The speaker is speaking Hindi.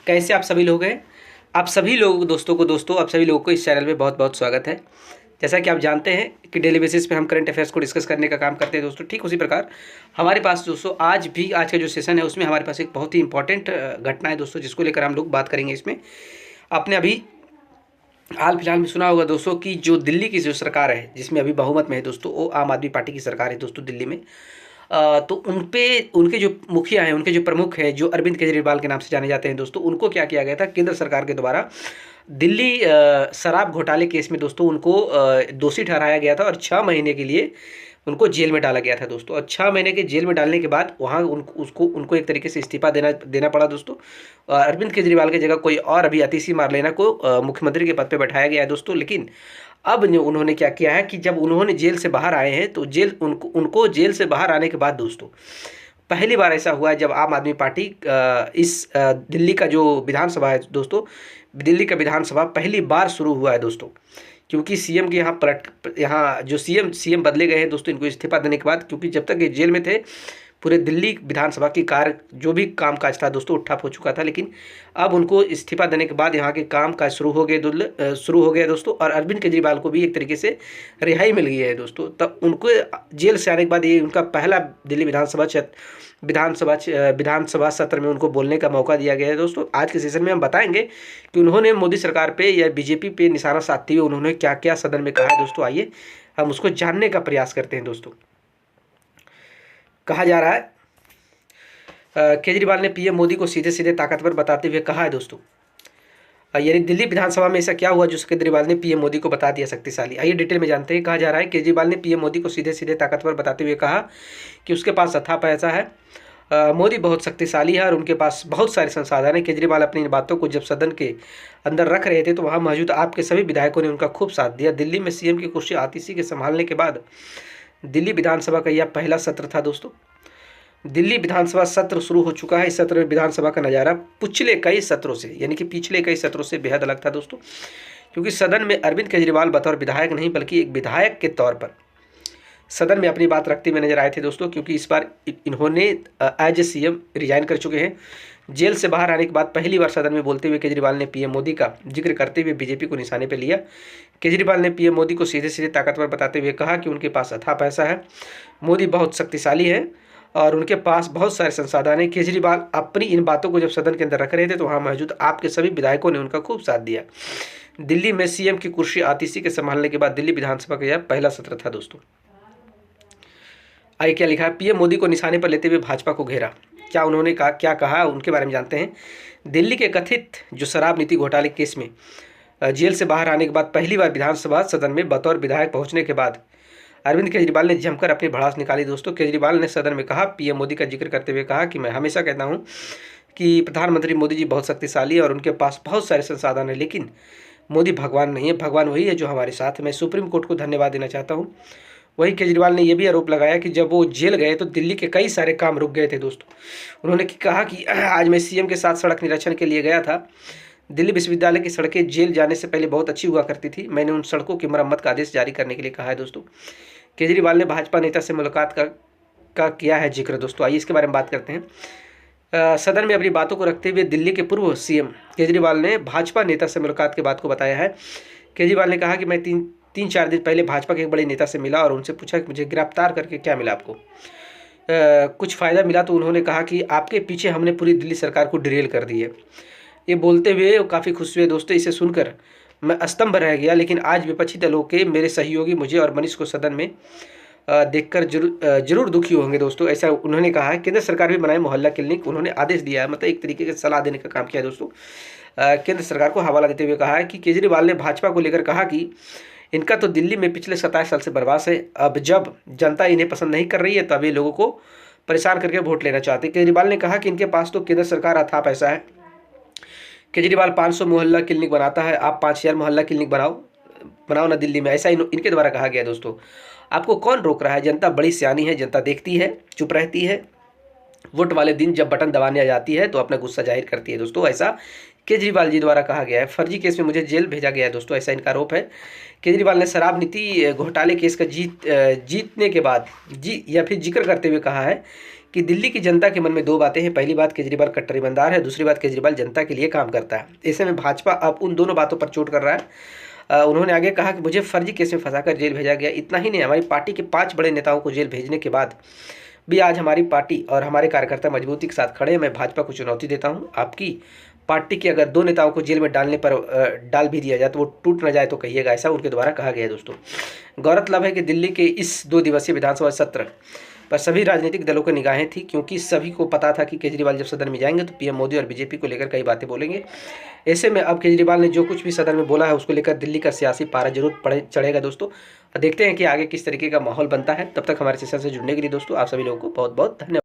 कैसे आप सभी लोग हैं? आप सभी लोग दोस्तों आप सभी लोगों को इस चैनल में बहुत-बहुत स्वागत है। जैसा कि आप जानते हैं कि डेली बेसिस पे हम करंट अफेयर्स को डिस्कस करने का काम करते हैं दोस्तों, ठीक उसी प्रकार हमारे पास दोस्तों आज का जो सेशन है उसमें हमारे पास एक बहुत ही इम्पोर्टेंट घटना है दोस्तों, जिसको लेकर हम लोग बात करेंगे इसमें। आपने अभी हाल-फिलहाल में सुना होगा दोस्तों कि जो दिल्ली की जो सरकार है, जिसमें अभी बहुमत में है दोस्तों, वो आम आदमी पार्टी की सरकार है दोस्तों दिल्ली में। तो उनके जो मुखिया हैं, उनके जो प्रमुख हैं, जो अरविंद केजरीवाल के नाम से जाने जाते हैं दोस्तों, उनको क्या किया गया था केंद्र सरकार के द्वारा दिल्ली शराब घोटाले केस में दोस्तों उनको दोषी ठहराया गया था और 6 महीने के लिए उनको जेल में डाला गया था दोस्तों। और 6 महीने के जेल में डालने के बाद वहाँ उनको एक तरीके से इस्तीफा देना देना पड़ा दोस्तों। अरविंद केजरीवाल की जगह कोई और अभी अतिशी मारलेना को मुख्यमंत्री के पद पे बैठाया गया है दोस्तों। लेकिन अब उन्होंने क्या किया है कि जब उन्होंने जेल से बाहर आए हैं तो उनको जेल से बाहर आने के बाद दोस्तों पहली बार ऐसा हुआ है जब आम आदमी पार्टी दिल्ली का जो विधानसभा है दोस्तों, दिल्ली का विधानसभा पहली बार शुरू हुआ है दोस्तों। क्योंकि सीएम के यहाँ जो सीएम बदले गए हैं दोस्तों इनको इस्तीफा देने के बाद, क्योंकि जब तक ये जेल में थे पूरे दिल्ली विधानसभा की कार्य जो भी कामकाज था दोस्तों ठप हो चुका था। लेकिन अब उनको इस्तीफा देने के बाद यहाँ के काम काज शुरू हो गया दोस्तों। और अरविंद केजरीवाल को भी एक तरीके से रिहाई मिल गई है दोस्तों। तब उनको जेल से आने के बाद ये उनका पहला दिल्ली विधानसभा सत्र में उनको बोलने का मौका दिया गया है दोस्तों। आज के सेशन में हम बताएंगे कि उन्होंने मोदी सरकार पे या बीजेपी पे निशाना साधते हुए उन्होंने क्या क्या सदन में कहा है दोस्तों। आइए हम उसको जानने का प्रयास करते हैं दोस्तों। कहा जा रहा है केजरीवाल ने पीएम मोदी को सीधे सीधे ताकतवर बताते हुए कहा है दोस्तों। यानी दिल्ली विधानसभा में ऐसा क्या हुआ जो केजरीवाल ने पीएम मोदी को बता दिया शक्तिशाली। आइए डिटेल में जानते हैं। कहा जा रहा है केजरीवाल ने पीएम मोदी को सीधे सीधे ताकतवर बताते हुए कहा कि उसके पास अथाह पैसा है, मोदी बहुत शक्तिशाली है और उनके पास बहुत सारे संसाधन हैं। केजरीवाल अपनी इन बातों को जब सदन के अंदर रख रहे थे तो वहाँ मौजूद आपके सभी विधायकों ने उनका खूब साथ दिया। दिल्ली में सीएम की कुर्सी आतिशी के संभालने के बाद दिल्ली विधानसभा का यह पहला सत्र था दोस्तों। दिल्ली विधानसभा सत्र शुरू हो चुका है। इस सत्र में विधानसभा का नज़ारा पिछले कई सत्रों से यानी कि पिछले कई सत्रों से बेहद अलग था दोस्तों, क्योंकि सदन में अरविंद केजरीवाल बतौर विधायक नहीं बल्कि एक विधायक के तौर पर सदन में अपनी बात रखते हुए नजर आए थे दोस्तों। क्योंकि इस बार इन्होंने एज ए सीएम रिजाइन कर चुके हैं। जेल से बाहर आने के बाद पहली बार सदन में बोलते हुए केजरीवाल ने पीएम मोदी का जिक्र करते हुए बीजेपी को निशाने पर लिया। केजरीवाल ने पीएम मोदी को सीधे सीधे ताकतवर बताते हुए कहा कि उनके पास अथाह पैसा है, मोदी बहुत शक्तिशाली है और उनके पास बहुत सारे संसाधन हैं। केजरीवाल अपनी इन बातों को जब सदन के अंदर रख रहे थे तो वहाँ मौजूद आपके सभी विधायकों ने उनका खूब साथ दिया। दिल्ली में सीएम की कुर्सी आतिशी के संभालने के बाद दिल्ली विधानसभा का यह पहला सत्र था दोस्तों। आइए क्या लिखा है। पीएम मोदी को निशाने पर लेते हुए भाजपा को घेरा। क्या उन्होंने कहा, क्या कहा उनके बारे में जानते हैं। दिल्ली के कथित जो शराब नीति घोटाले केस में जेल से बाहर आने के बाद पहली बार विधानसभा सदन में बतौर विधायक पहुंचने के बाद अरविंद केजरीवाल ने जमकर अपनी भड़ास निकाली दोस्तों। केजरीवाल ने सदन में कहा, पीएम मोदी का जिक्र करते हुए कहा कि मैं हमेशा कहता हूं कि प्रधानमंत्री मोदी जी बहुत शक्तिशाली और उनके पास बहुत सारे संसाधन हैं, लेकिन मोदी भगवान नहीं है, भगवान वही है जो हमारे साथ है। मैं सुप्रीम कोर्ट को धन्यवाद देना चाहता हूँ। वही केजरीवाल ने यह भी आरोप लगाया कि जब वो जेल गए तो दिल्ली के कई सारे काम रुक गए थे दोस्तों। उन्होंने कहा कि आज मैं सीएम के साथ सड़क निरीक्षण के लिए गया था। दिल्ली विश्वविद्यालय की सड़कें जेल जाने से पहले बहुत अच्छी हुआ करती थी। मैंने उन सड़कों की मरम्मत का आदेश जारी करने के लिए कहा है दोस्तों। केजरीवाल ने भाजपा नेता से मुलाकात का किया है जिक्र दोस्तों। आइए इसके बारे में बात करते हैं। सदन में अपनी बातों को रखते हुए दिल्ली के पूर्व सीएम केजरीवाल ने भाजपा नेता से मुलाकात के बात को बताया है। केजरीवाल ने कहा कि मैं तीन चार दिन पहले भाजपा के एक बड़े नेता से मिला और उनसे पूछा कि मुझे गिरफ्तार करके क्या मिला आपको। कुछ फ़ायदा मिला तो उन्होंने कहा कि आपके पीछे हमने पूरी दिल्ली सरकार को डिरेल कर दी है। ये बोलते हुए काफ़ी खुश हुए दोस्तों। इसे सुनकर मैं अस्तंभ रह गया, लेकिन आज विपक्षी दलों के मेरे सहयोगी मुझे और मनीष को सदन में देखकर जरूर दुखी होंगे दोस्तों, ऐसा उन्होंने कहा है। केंद्र सरकार भी बनाए मोहल्ला क्लिनिक, उन्होंने आदेश दिया है, मतलब एक तरीके से सलाह देने का काम किया है दोस्तों। केंद्र सरकार को हवाला देते हुए कहा है कि केजरीवाल ने भाजपा को लेकर कहा कि इनका तो दिल्ली में पिछले 27 साल से बर्बाद है। अब जब जनता इन्हें पसंद नहीं कर रही है तब ये लोगों को परेशान करके वोट लेना चाहते हैं। केजरीवाल ने कहा कि इनके पास तो केंद्र सरकार अथाह पैसा है। केजरीवाल 500 मोहल्ला क्लिनिक बनाता है, आप 5000 मोहल्ला क्लिनिक बनाओ ना दिल्ली में, ऐसा इनके द्वारा कहा गया दोस्तों। आपको कौन रोक रहा है। जनता बड़ी सियानी है, जनता देखती है, चुप रहती है। वोट वाले दिन जब बटन दबाने आ जाती है तो अपना गुस्सा जाहिर करती है दोस्तों, ऐसा केजरीवाल जी द्वारा कहा गया है। फर्जी केस में मुझे जेल भेजा गया है दोस्तों, ऐसा इनका आरोप है। केजरीवाल ने शराब नीति घोटाले केस का जीतने के बाद या फिर जिक्र करते हुए कहा है कि दिल्ली की जनता के मन में दो बातें हैं। पहली बात, केजरीवाल कट्टर ईमानदार है, दूसरी बात, केजरीवाल जनता के लिए काम करता है। ऐसे में भाजपा अब उन दोनों बातों पर चोट कर रहा है। उन्होंने आगे कहा कि मुझे फर्जी केस में फंसाकर जेल भेजा गया। इतना ही नहीं, हमारी पार्टी के 5 बड़े नेताओं को जेल भेजने के बाद भी आज हमारी पार्टी और हमारे कार्यकर्ता मजबूती के साथ खड़े हैं। मैं भाजपा को चुनौती देता हूं, आपकी पार्टी के अगर 2 नेताओं को जेल में डालने पर डाल भी दिया जाए तो वो टूट न जाए तो कहिएगा, ऐसा उनके द्वारा कहा गया है। दोस्तों, गौरतलब है कि दिल्ली के इस 2 दिवसीय विधानसभा सत्र पर सभी राजनीतिक दलों की निगाहें थी, क्योंकि सभी को पता था कि केजरीवाल जब सदन में जाएंगे तो पीएम मोदी और बीजेपी को लेकर कई बातें बोलेंगे। ऐसे में अब केजरीवाल ने जो कुछ भी सदन में बोला है उसको लेकर दिल्ली का सियासी पारा जरूर चढ़ेगा। दोस्तों, देखते हैं कि आगे किस तरीके का माहौल बनता है। तब तक हमारे सेशन से जुड़ने के लिए दोस्तों आप सभी लोगों को बहुत बहुत धन्यवाद।